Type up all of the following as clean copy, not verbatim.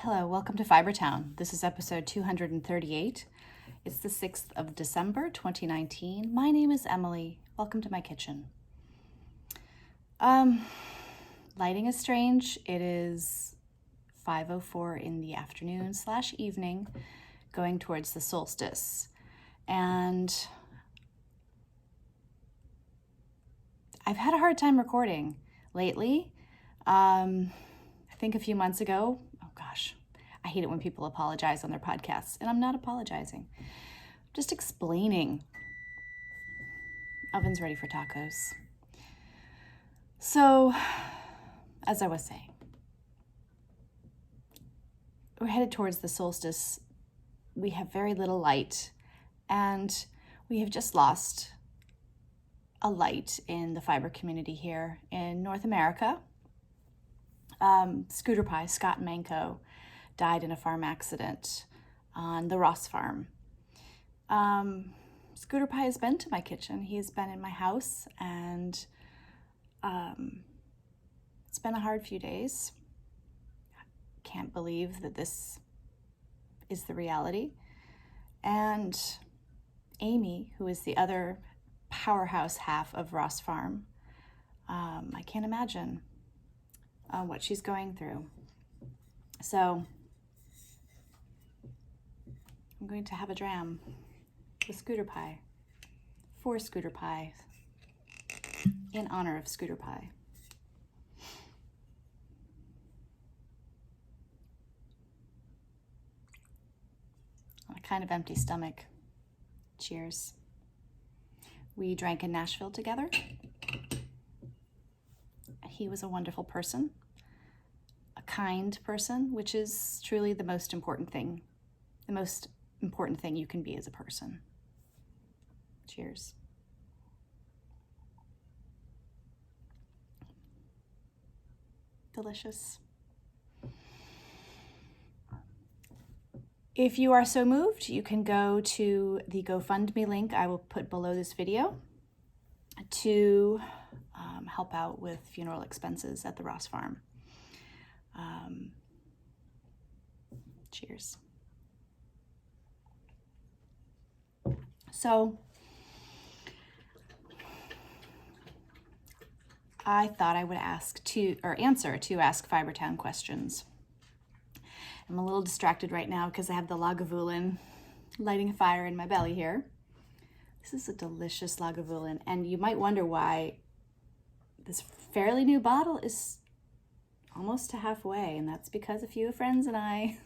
Hello, welcome to Fibertown. This is episode 238. It's the 6th of December, 2019. My name is Emily. Welcome to my kitchen. Lighting is strange. It is 5:04 in the afternoon / evening, going towards the solstice. And I've had a hard time recording lately. I think a few months ago, I hate it when people apologize on their podcasts, and I'm not apologizing. I'm just explaining. Oven's ready for tacos. So, as I was saying, we're headed towards the solstice. We have very little light, and we have just lost a light in the fiber community here in North America. Scooter Pie, Scott Manco, died in a farm accident on the Ross farm. Scooter Pie has been to my kitchen. He's been in my house, and it's been a hard few days. Can't believe that this is the reality. And Amy, who is the other powerhouse half of Ross Farm, I can't imagine what she's going through. So I'm going to have a dram with Scooter Pie, for Scooter Pie, in honor of Scooter Pie. On a kind of empty stomach. Cheers. We drank in Nashville together. He was a wonderful person, a kind person, which is truly the most important thing you can be as a person. Cheers. Delicious. If you are so moved, you can go to the GoFundMe link I will put below this video to help out with funeral expenses at the Ross Farm. Cheers. So I thought I would answer two Ask Fibertown questions. I'm a little distracted right now because I have the Lagavulin lighting a fire in my belly here. This is a delicious Lagavulin, and you might wonder why this fairly new bottle is almost to halfway, and that's because a few friends and I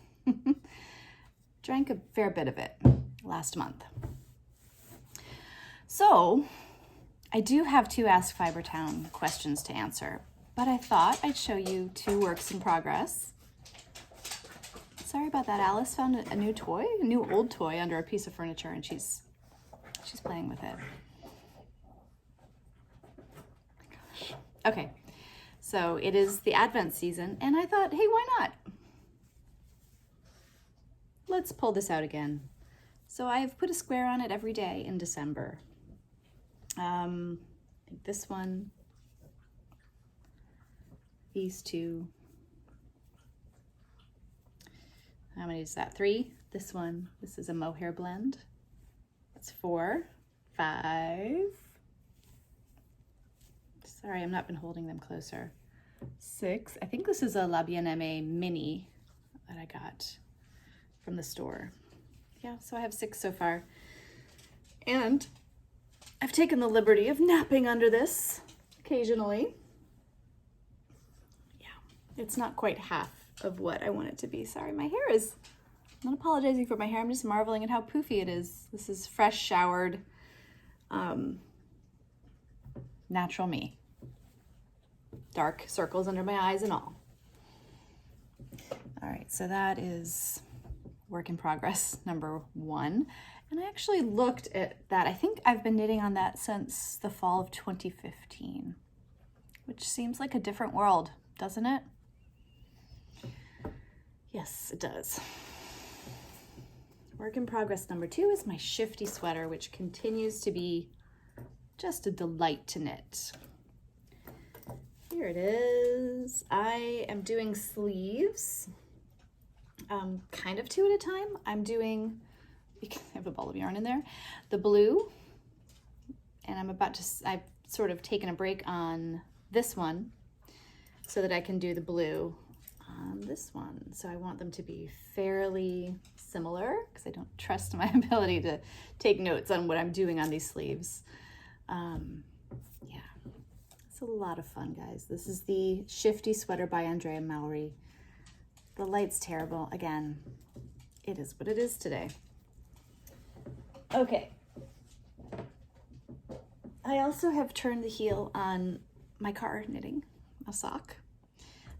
drank a fair bit of it last month. So I do have two Ask Fibertown questions to answer, but I thought I'd show you two works in progress. Sorry about that. Alice found a new old toy under a piece of furniture, and she's playing with it. Oh my gosh. Okay, so it is the Advent season, and I thought, hey, why not? Let's pull this out again. So I've put a square on it every day in December. I think this one, these two. How many is that? 3. This one, this is a mohair blend. That's 4, 5. Sorry, I've not been holding them closer. 6. I think this is a La Bien-Aimée mini that I got from the store. Yeah, so I have 6 so far. And I've taken the liberty of napping under this occasionally. Yeah, it's not quite half of what I want it to be. Sorry, I'm not apologizing for my hair. I'm just marveling at how poofy it is. This is fresh showered, natural me. Dark circles under my eyes and all. All right, so that is work in progress number 1. And I actually looked at that. I think I've been knitting on that since the fall of 2015, which seems like a different world, doesn't it? Yes, it does. Work in progress number 2 is my shifty sweater, which continues to be just a delight to knit. Here it is. I am doing sleeves. kind of 2 at a time. I'm doing, I have a ball of yarn in there, the blue, and I've sort of taken a break on this one so that I can do the blue on this one. So I want them to be fairly similar because I don't trust my ability to take notes on what I'm doing on these sleeves. Yeah, it's a lot of fun, guys. This is the Shifty Sweater by Andrea Mowry. The light's terrible. Again, it is what it is today. Okay. I also have turned the heel on my car knitting a sock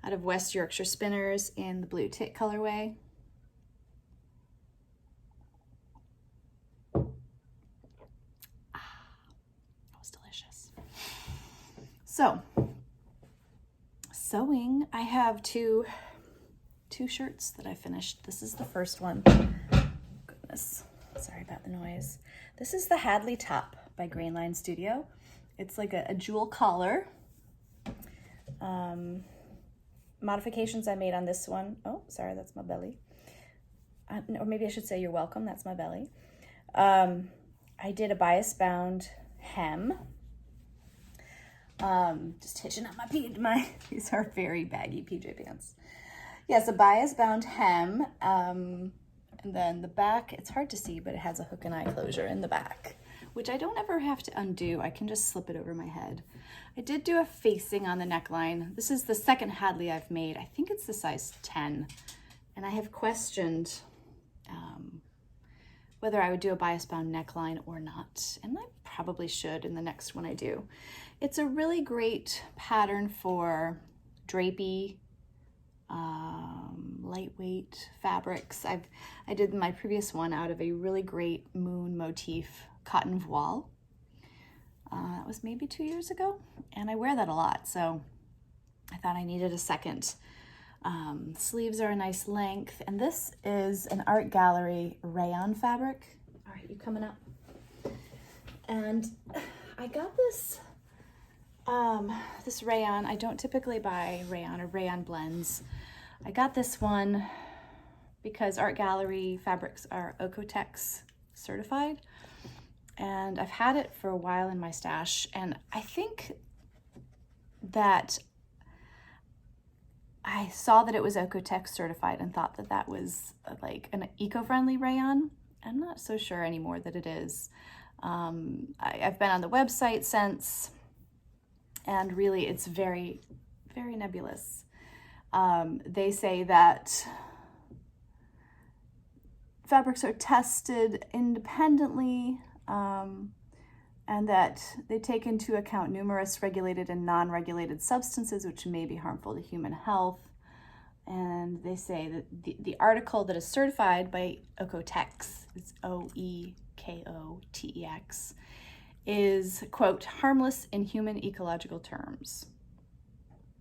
out of West Yorkshire Spinners in the blue tit colorway. That was delicious. So, sewing, I have two shirts that I finished. This is the first one. Goodness, sorry about the noise. This is the Hadley top by Grainline Studio. It's like a jewel collar. Modifications I made on this one. Oh, sorry, that's my belly. Or maybe I should say you're welcome. That's my belly. I did a bias bound hem. Just hitching up these are very baggy PJ pants. Yes, a bias bound hem. And then the back, it's hard to see, but it has a hook and eye closure in the back, which I don't ever have to undo. I can just slip it over my head. I did do a facing on the neckline. This is the second Hadley I've made. I think it's the size 10. And I have questioned whether I would do a bias bound neckline or not. And I probably should in the next one I do. It's a really great pattern for drapey, lightweight fabrics. I did my previous one out of a really great moon motif cotton voile. That was maybe 2 years ago, and I wear that a lot, so I thought I needed a second. Sleeves are a nice length, and this is an Art Gallery rayon fabric. All right, you coming up? And I got this this rayon. I don't typically buy rayon or rayon blends. I got this one because Art Gallery fabrics are Oeko-Tex certified, and I've had it for a while in my stash, and I think that I saw that it was Oeko-Tex certified and thought that that was like an eco-friendly rayon. I'm not so sure anymore that it is. I've been on the website since, and really it's very, very nebulous. They say that fabrics are tested independently, and that they take into account numerous regulated and non-regulated substances which may be harmful to human health. And they say that the article that is certified by Oeko-Tex, it's OEKOTEX, is, quote, harmless in human ecological terms.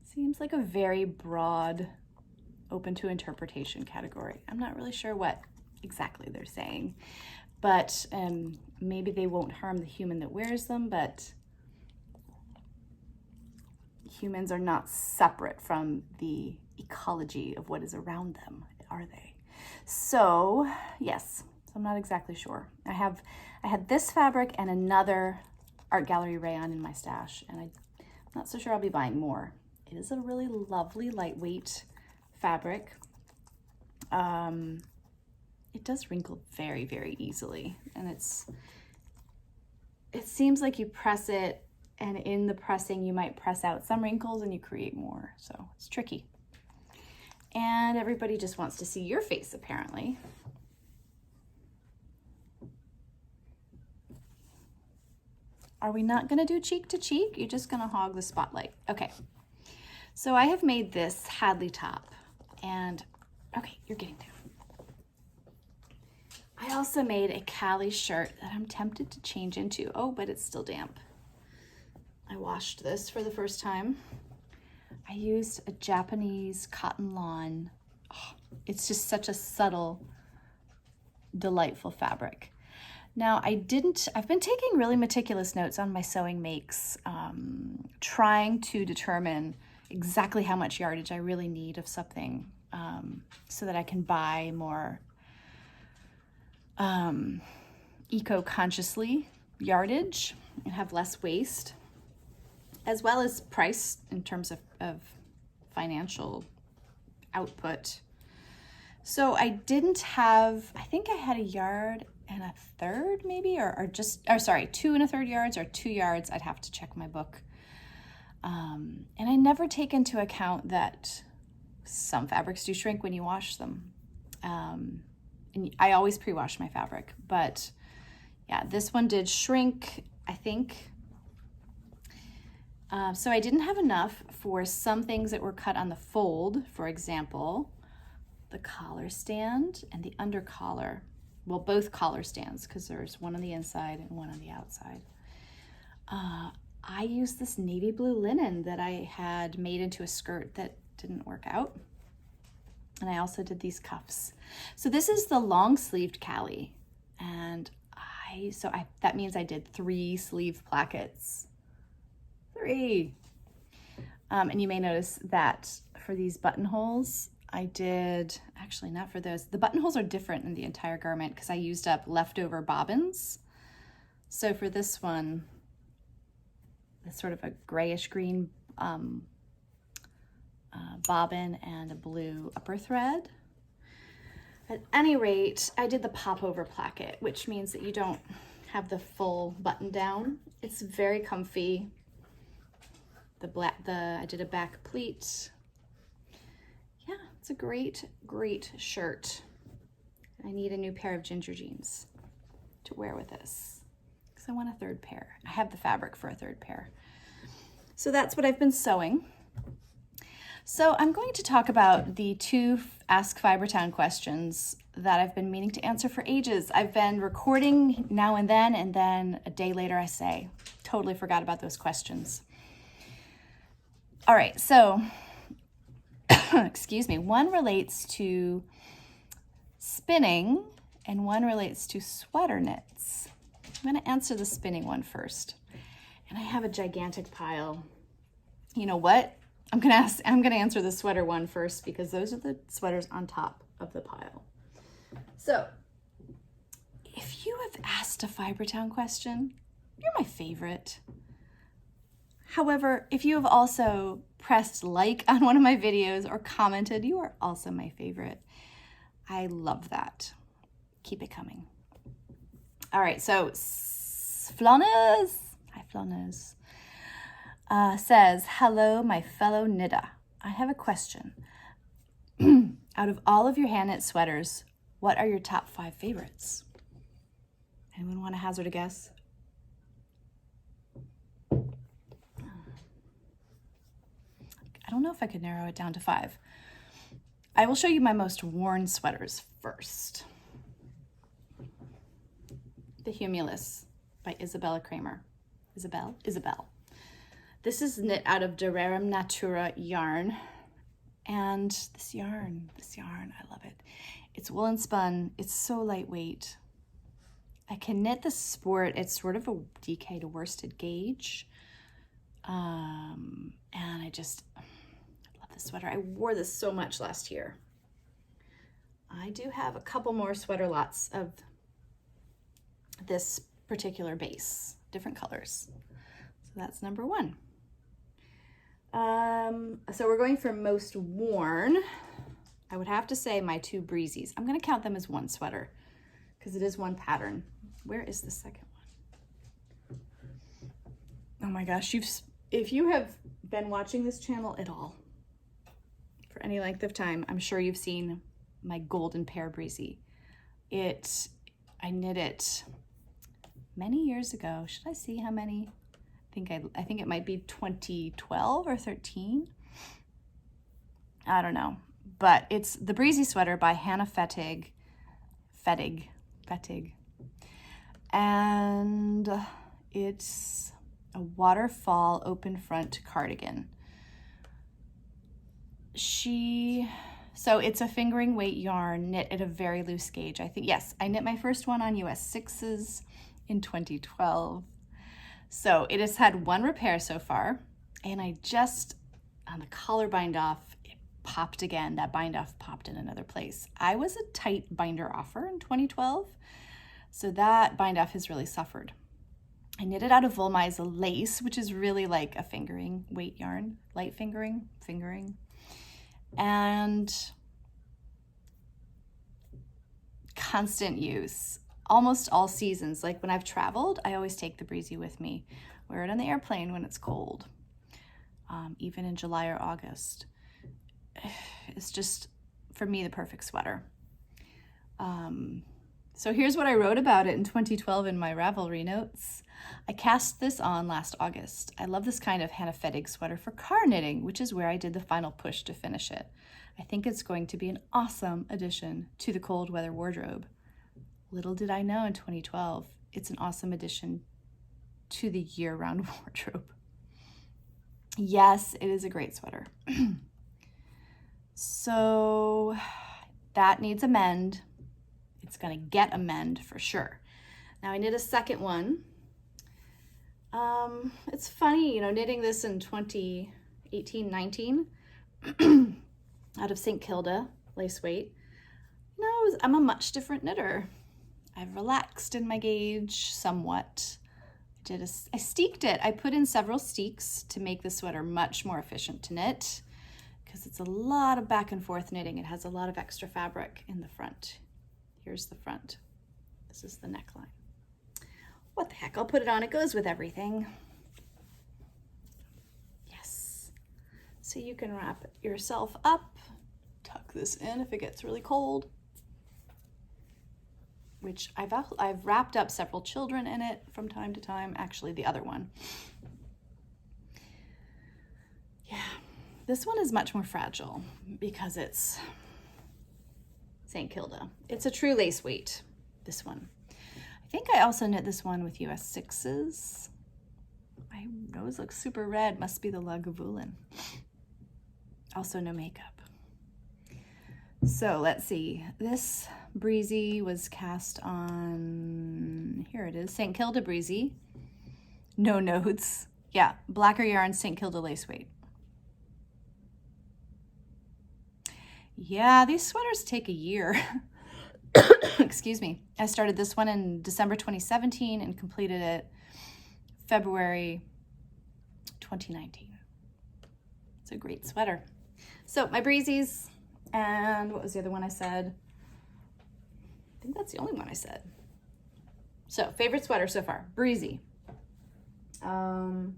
Seems like a very broad, open to interpretation category. I'm not really sure what exactly they're saying, but maybe they won't harm the human that wears them, but humans are not separate from the ecology of what is around them, are they? So yes, so I'm not exactly sure. I had this fabric and another Art Gallery rayon in my stash, and I'm not so sure I'll be buying more. It is a really lovely lightweight fabric. It does wrinkle very, very easily, and it seems like you press it, and in the pressing you might press out some wrinkles and you create more, so it's tricky. And everybody just wants to see your face, apparently. Are we not gonna do cheek to cheek? You're just gonna hog the spotlight. Okay, so I have made this Hadley top, and okay, you're getting there. I also made a Callie shirt that I'm tempted to change into. Oh, but it's still damp. I washed this for the first time. I used a Japanese cotton lawn. Oh, it's just such a subtle, delightful fabric. Now, I've been taking really meticulous notes on my sewing makes, trying to determine exactly how much yardage I really need of something so that I can buy more eco-consciously yardage and have less waste, as well as price in terms of financial output. So I didn't have, I think I had a yard and a third maybe, or sorry, 2 1/3 yards or 2 yards. I'd have to check my book. And I never take into account that some fabrics do shrink when you wash them. And I always pre-wash my fabric, but yeah, this one did shrink, I think. So I didn't have enough for some things that were cut on the fold, for example, the collar stand and the under collar. Well, both collar stands, because there's one on the inside and one on the outside. I used this navy blue linen that I had made into a skirt that didn't work out. And I also did these cuffs. So this is the long sleeved Callie. And that means I did 3 sleeve plackets. 3. And you may notice that for these buttonholes, I did, actually not for those. The buttonholes are different in the entire garment because I used up leftover bobbins. So for this one, it's sort of a grayish green bobbin and a blue upper thread. At any rate, I did the popover placket, which means that you don't have the full button down. It's very comfy. I did a back pleat. Yeah, it's a great, great shirt. I need a new pair of ginger jeans to wear with this because I want a 3rd pair. I have the fabric for a 3rd pair. So that's what I've been sewing. So I'm going to talk about the 2 Ask Fibertown questions that I've been meaning to answer for ages. I've been recording now and then a day later I say, totally forgot about those questions. All right, so, excuse me, one relates to spinning and one relates to sweater knits. I'm gonna answer the spinning one first. And I have a gigantic pile. You know what? I'm gonna answer the sweater one first because those are the sweaters on top of the pile. So, if you have asked a Fibertown question, you're my favorite. However, if you have also pressed like on one of my videos or commented, you are also my favorite. I love that. Keep it coming. All right, so Flonners, hi Flonners, says, hello, my fellow knitter. I have a question. Out of all of your hand knit sweaters, what are your top 5 favorites? Anyone want to hazard a guess? I don't know if I could narrow it down to 5. I will show you my most worn sweaters first. The Humulus by Isabella Kramer. Isabel. This is knit out of Durarem Natura yarn. And this yarn, I love it. It's woolen spun. It's so lightweight. I can knit the sport. It's sort of a DK to worsted gauge. And I love this sweater. I wore this so much last year. I do have a couple more sweater lots of this particular base, different colors. So that's number 1. So we're going for most worn. I would have to say my 2 breezies. I'm going to count them as 1 sweater because it is 1 pattern. Where is the second one? Oh my gosh, if you have been watching this channel at all for any length of time, I'm sure you've seen my golden pear breezy. I knit it many years ago. Should I see how many? I think it might be 2012 or 13. I don't know, but it's the Breezy Sweater by Hannah Fettig. And it's a waterfall open front cardigan. So it's a fingering weight yarn knit at a very loose gauge. I knit my first one on US 6s in 2012. So it has had 1 repair so far, and I just, on the collar bind off, it popped again. That bind off popped in another place. I was a tight binder offer in 2012, so that bind off has really suffered. I knitted out of Volmai's lace, which is really like a fingering weight yarn, light fingering, and constant use, almost all seasons. Like when I've traveled, I always take the Breezy with me, wear it on the airplane when it's cold, even in July or August. It's just, for me, the perfect sweater. So here's what I wrote about it in 2012 in my Ravelry notes. I cast this on last August. I love this kind of Hannah Fettig sweater for car knitting, which is where I did the final push to finish it. I think it's going to be an awesome addition to the cold weather wardrobe. Little did I know in 2012, it's an awesome addition to the year-round wardrobe. Yes, it is a great sweater. So that needs a mend. It's gonna get a mend for sure. Now I knit a second one. It's funny, you know, knitting this in 2018-19 out of St. Kilda lace weight. You know, I'm a much different knitter. I've relaxed in my gauge somewhat. I steeked it. I put in several steeks to make the sweater much more efficient to knit because it's a lot of back and forth knitting. It has a lot of extra fabric in the front. Here's the front. This is the neckline. What the heck, I'll put it on. It goes with everything. Yes. So you can wrap yourself up, tuck this in if it gets really cold, which I've wrapped up several children in it from time to time. Actually, the other one. Yeah, this one is much more fragile because it's St. Kilda. It's a true lace weight, this one. I think I also knit this one with US 6s. My nose looks super red, must be the Lagavulin. Also no makeup. So let's see, this Breezy was cast on, here it is, St. Kilda Breezy. No notes. Yeah, Blacker yarn, St. Kilda lace weight. Yeah, these sweaters take a year. Excuse me. I started this one in December 2017 and completed it February 2019. It's a great sweater. So my Breezies, and what was the other one I said? I think that's the only one I said. So favorite sweater so far, Breezy. My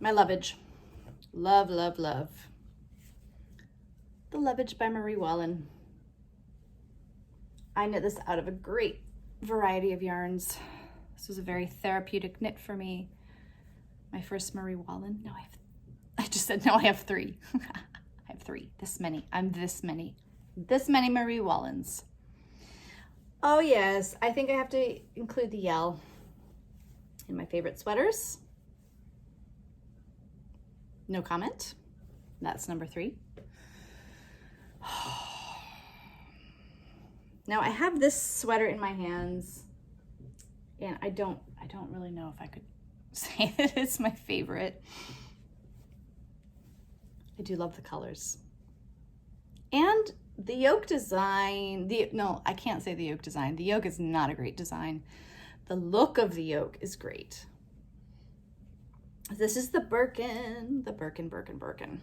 Lovage. Love, love, love. The Lovage by Marie Wallin. I knit this out of a great variety of yarns. This was a very therapeutic knit for me. My first Marie Wallin. No, I just said no, I have three. I have three, this many. I'm this many. This many Marie Wallins. Oh yes, I think I have to include the Yell in my favorite sweaters. No comment. That's number 3. Now I have this sweater in my hands and I don't really know if I could say that it's my favorite. I do love the colors. And the yoke design, no, I can't say the yoke design. The yoke is not a great design. The look of the yoke is great. This is the Birkin, Birkin.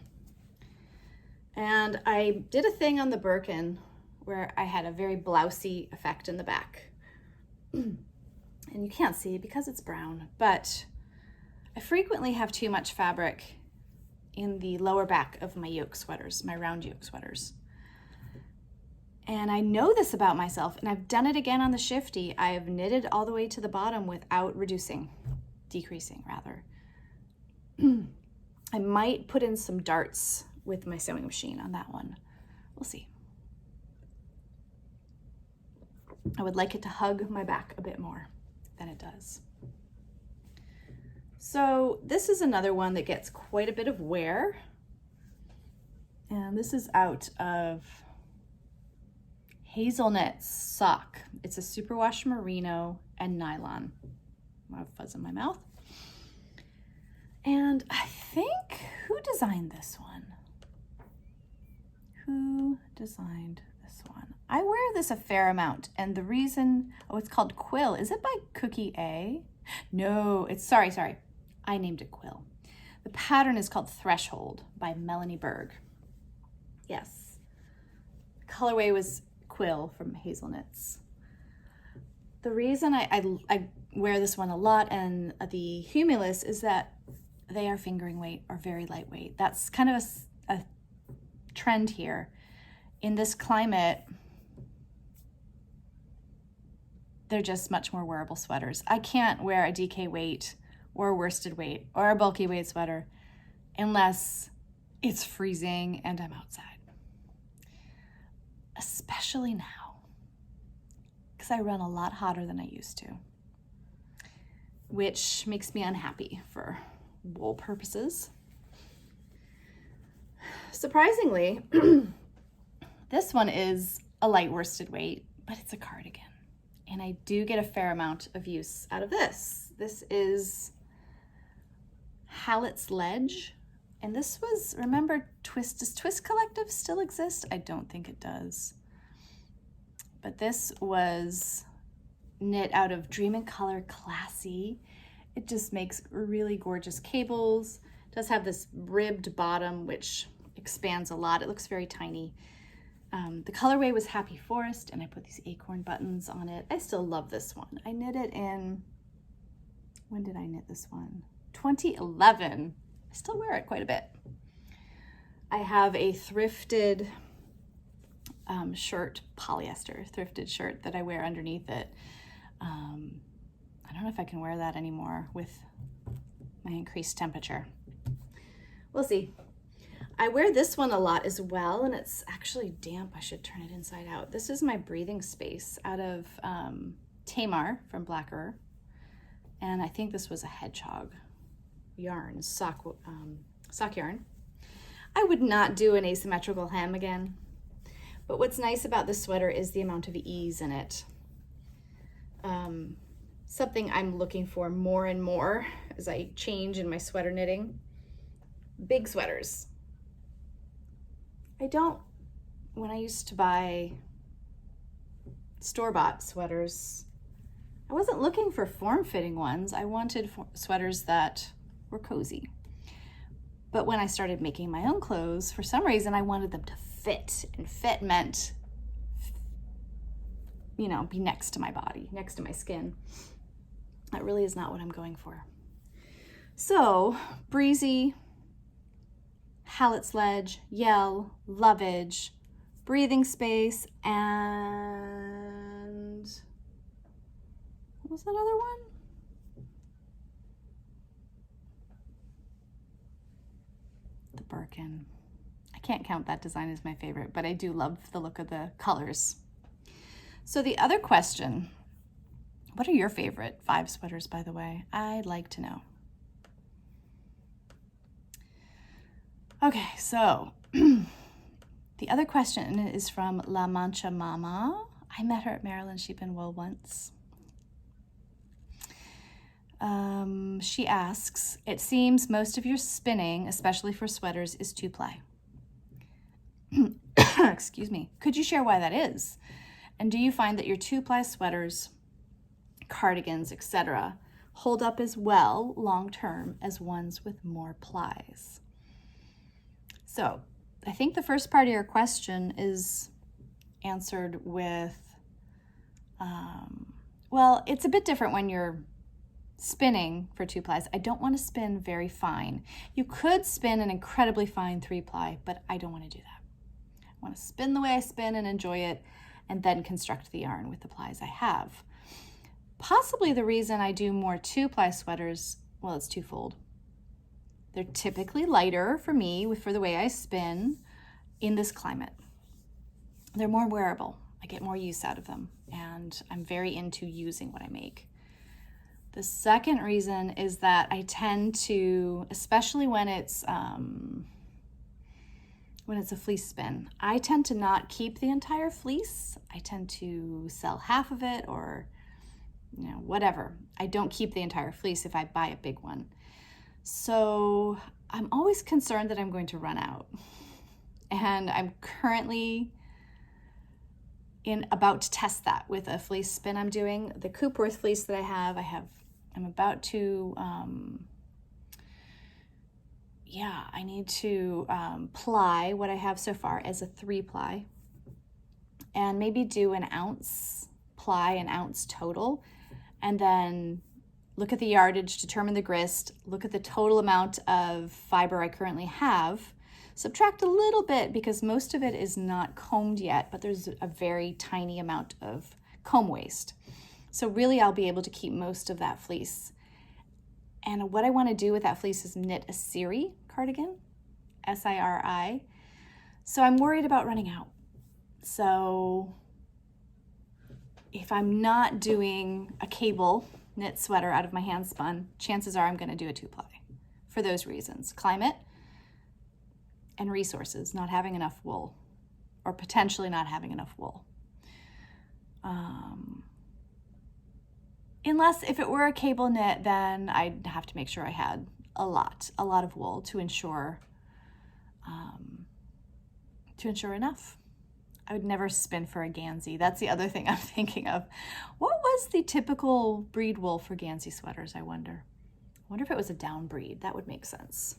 And I did a thing on the Birkin where I had a very blousy effect in the back. And you can't see because it's brown, but I frequently have too much fabric in the lower back of my yoke sweaters, my round yoke sweaters. And I know this about myself, and I've done it again on the Shifty. I have knitted all the way to the bottom without decreasing rather. I might put in some darts with my sewing machine on that one. We'll see. I would like it to hug my back a bit more than it does. So this is another one that gets quite a bit of wear. And this is out of Hazelnut's sock. It's a superwash merino and nylon. I have fuzz in my mouth. And I think, who designed this one? designed this one? I wear this a fair amount, and the reason, oh, it's called Quill. Is it by Cookie A? No, it's, sorry. I named it Quill. The pattern is called Threshold by Melanie Berg. Yes. The colorway was Quill from Hazelnuts. The reason I wear this one a lot and the Humulus is that they are fingering weight or very lightweight. That's kind of a trend here. In this climate, they're just much more wearable sweaters. I can't wear a DK weight or a worsted weight or a bulky weight sweater unless it's freezing and I'm outside. Especially now, because I run a lot hotter than I used to, which makes me unhappy for wool purposes. Surprisingly, this one is a light worsted weight, but it's a cardigan. And I do get a fair amount of use out of this. This is Hallett's Ledge. And this was, remember, Twist. Does Twist Collective still exist? I don't think it does. But this was knit out of Dream in Color Classy. It just makes really gorgeous cables. It does have this ribbed bottom, which expands a lot. It looks very tiny. The colorway was Happy Forest, and I put these acorn buttons on it. I still love this one. I knit it in, when did I knit this one? 2011. I still wear it quite a bit. I have a thrifted shirt, polyester thrifted shirt that I wear underneath it. I don't know if I can wear that anymore with my increased temperature. We'll see. I wear this one a lot as well, and it's actually damp. I should turn it inside out. This is my breathing space out of Tamar from Blacker, and I think this was a hedgehog yarn, sock yarn. I would not do an asymmetrical hem again, but what's nice about this sweater is the amount of ease in it. Something I'm looking for more and more as I change in my sweater knitting. Big sweaters. When I used to buy store-bought sweaters, I wasn't looking for form-fitting ones. I wanted sweaters that were cozy. But when I started making my own clothes, for some reason I wanted them to fit, and fit meant, you know, be next to my body, next to my skin. That really is not what I'm going for. So, breezy, Hallett's Ledge, Yell, Lovage, breathing space, and what was that other one? The Birkin. I can't count that design as my favorite, but I do love the look of the colors. So the other question, what are your favorite 5 sweaters, by the way? I'd like to know. Okay, so the other question is from La Mancha Mama. I met her at Maryland Sheep and Wool once. She asks, it seems most of your spinning, especially for sweaters, is 2-ply. Excuse me. Could you share why that is? And do you find that your 2-ply sweaters, cardigans, etc., hold up as well long-term as ones with more plies? So I think the first part of your question is answered with, well, it's a bit different when you're spinning for 2-plies. I don't want to spin very fine. You could spin an incredibly fine 3-ply, but I don't want to do that. I want to spin the way I spin and enjoy it, and then construct the yarn with the plies I have. Possibly the reason I do more 2-ply sweaters, well, it's twofold. They're typically lighter for me for the way I spin in this climate. They're more wearable. I get more use out of them, and I'm very into using what I make. The second reason is that I tend to, especially when it's a fleece spin, I tend to not keep the entire fleece. I tend to sell half of it, or whatever. I don't keep the entire fleece if I buy a big one. So I'm always concerned that I'm going to run out. And I'm currently about to test that with a fleece spin I'm doing. The Coopworth fleece that I'm about to, I need to ply what I have so far as a 3-ply, and maybe do an ounce ply, an ounce total, and then look at the yardage, determine the grist, look at the total amount of fiber I currently have, subtract a little bit because most of it is not combed yet, but there's a very tiny amount of comb waste. So really I'll be able to keep most of that fleece. And what I want to do with that fleece is knit a Siri cardigan, S-I-R-I. So I'm worried about running out. So if I'm not doing a cable knit sweater out of my hand spun, chances are I'm going to do a 2-ply for those reasons: climate and resources, not having enough wool, or potentially not having enough wool. Unless if it were a cable knit, then I'd have to make sure I had a lot of wool to ensure enough. I would never spin for a Gansey. That's the other thing I'm thinking of. What was the typical breed wool for Gansey sweaters, I wonder? I wonder if it was a down breed. That would make sense.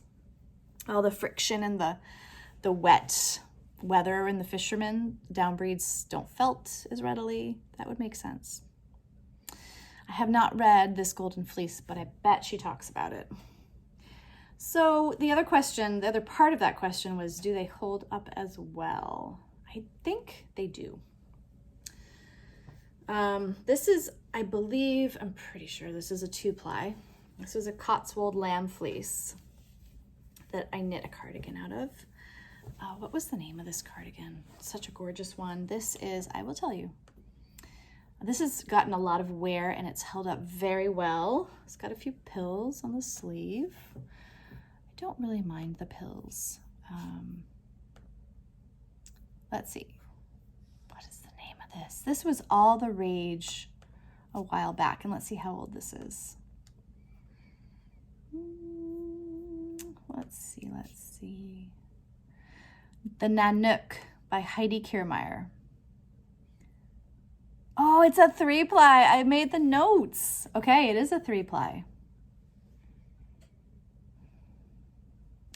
All the friction and the wet weather in the fishermen, down breeds don't felt as readily. That would make sense. I have not read this Golden Fleece, but I bet she talks about it. So the other part of that question was, do they hold up as well? I think they do. This is, I'm pretty sure this is a 2-ply. This is a Cotswold lamb fleece that I knit a cardigan out of. What was the name of this cardigan? Such a gorgeous one. This is, I will tell you, this has gotten a lot of wear and it's held up very well. It's got a few pills on the sleeve. I don't really mind the pills. Let's see. What is the name of this? This was all the rage a while back, and let's see how old this is. Let's see. The Nanook by Heidi Kiermaier. Oh, it's a 3-ply. I made the notes. Okay, it is a 3-ply.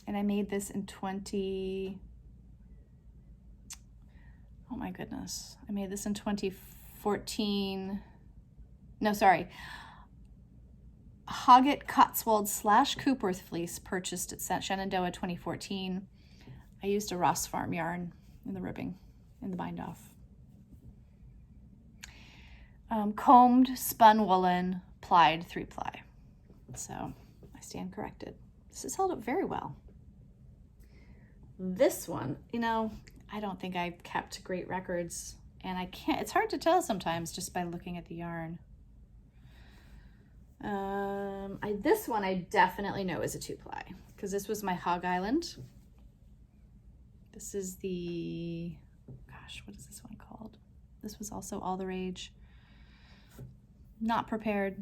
And I made this in oh my goodness. I made this in 2014. No, sorry. Hoggett Cotswold / Coopworth fleece purchased at Shenandoah 2014. I used a Ross Farm yarn in the ribbing, in the bind off. Combed, spun woolen, plied 3-ply. So I stand corrected. This has held up very well. This one, I don't think I've kept great records, and it's hard to tell sometimes just by looking at the yarn. This one I definitely know is a 2-ply because this was my Hog Island. This is the, what is this one called? This was also all the rage. Not prepared.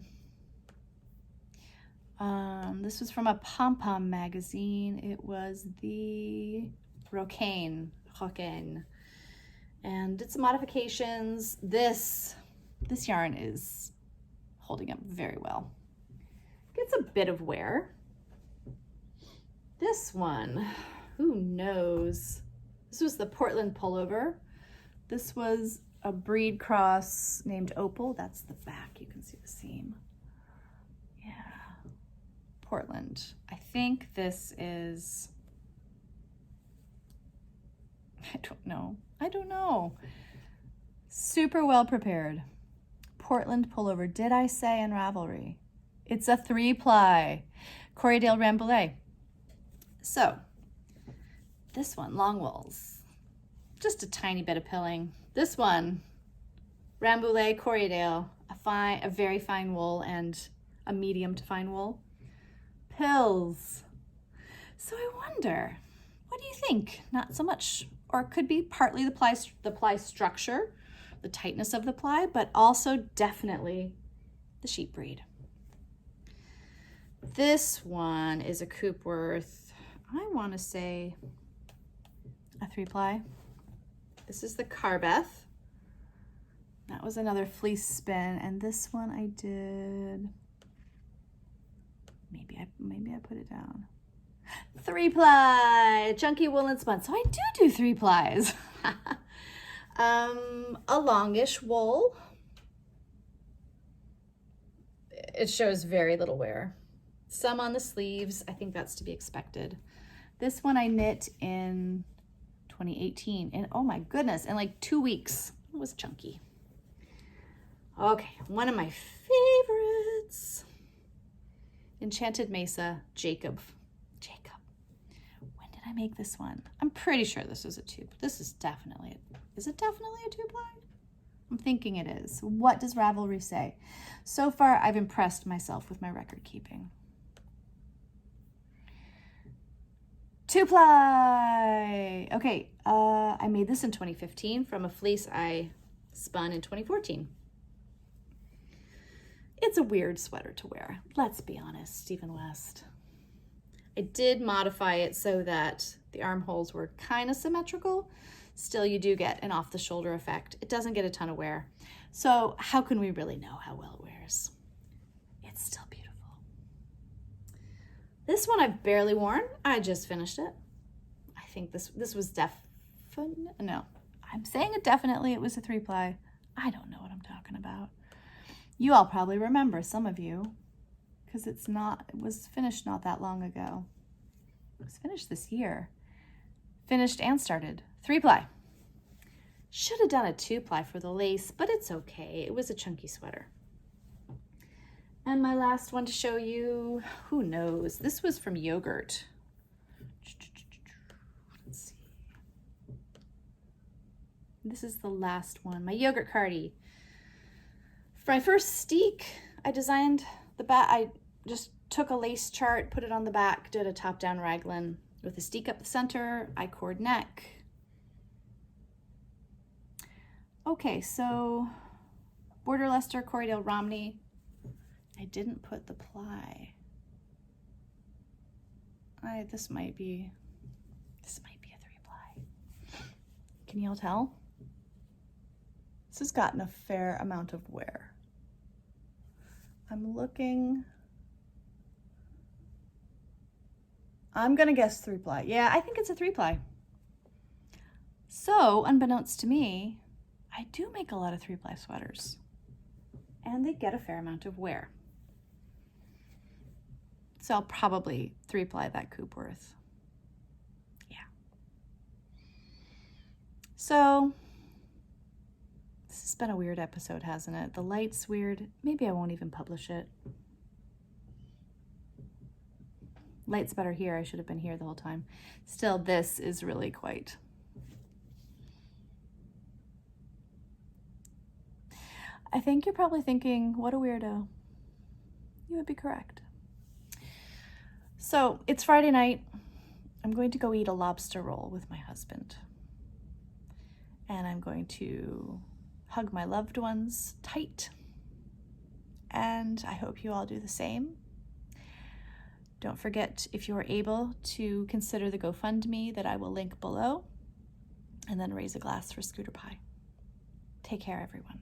This was from a pom-pom magazine. It was the Rocaine, and did some modifications. This yarn is holding up very well. Gets a bit of wear. This one, who knows? This was the Portland pullover. This was a breed cross named Opal. That's the back. You can see the seam. Yeah. Portland. I think this is, I don't know. Super well prepared. Portland pullover. Did I say in Ravelry? It's a 3-ply. Corriedale Rambouillet. So, this one, long wools. Just a tiny bit of pilling. This one, Rambouillet, Corriedale, a very fine wool and a medium to fine wool. Pills. So I wonder, what do you think? Not so much, or it could be partly the ply structure, the tightness of the ply, but also definitely the sheep breed. This one is a Coopworth, I want to say a 3-ply. This is the Carbeth. That was another fleece spin, and this one I did, maybe I put it down. 3-ply, chunky woolen spun. So I do 3-plies. A longish wool. It shows very little wear. Some on the sleeves. I think that's to be expected. This one I knit in 2018, and oh my goodness, in like 2 weeks. It was chunky. Okay, one of my favorites. Enchanted Mesa, Jacob. When did I make this one? I'm pretty sure this is a 2. This is definitely, is it definitely a 2-ply? I'm thinking it is. What does Ravelry say? So far, I've impressed myself with my record keeping. 2-ply. Okay, I made this in 2015 from a fleece I spun in 2014. It's a weird sweater to wear. Let's be honest, Stephen West. I did modify it so that the armholes were kind of symmetrical. Still, you do get an off-the-shoulder effect. It doesn't get a ton of wear. So how can we really know how well it wears? It's still beautiful. This one I've barely worn. I just finished it. I think this was no, I'm saying it definitely. It was a 3-ply. I don't know what I'm talking about. You all probably remember, some of you, because it was finished not that long ago. It was finished this year. Finished and started. 3-ply. Should have done a 2-ply for the lace, but it's okay. It was a chunky sweater. And my last one to show you, who knows? This was from Yogurt. Let's see. This is the last one, my Yogurt Cardi. For my first steek, I designed the back. I just took a lace chart, put it on the back, did a top-down raglan with a steek up the center, I-cord neck. Okay, so Border Leicester, Corriedale Romney. I didn't put the ply. This might be a 3-ply. Can you all tell? This has gotten a fair amount of wear. I'm looking. I'm gonna guess 3-ply. Yeah, I think it's a 3-ply. So, unbeknownst to me, I do make a lot of 3-ply sweaters, and they get a fair amount of wear. So I'll probably 3-ply that Coopworth. Yeah. So this has been a weird episode, hasn't it? The light's weird. Maybe I won't even publish it. Light's better here. I should have been here the whole time. Still, this is really quite. I think you're probably thinking, what a weirdo. You would be correct. So it's Friday night. I'm going to go eat a lobster roll with my husband. And I'm going to hug my loved ones tight. And I hope you all do the same. Don't forget, if you are able, to consider the GoFundMe that I will link below. And then raise a glass for Scooter Pie. Take care, everyone.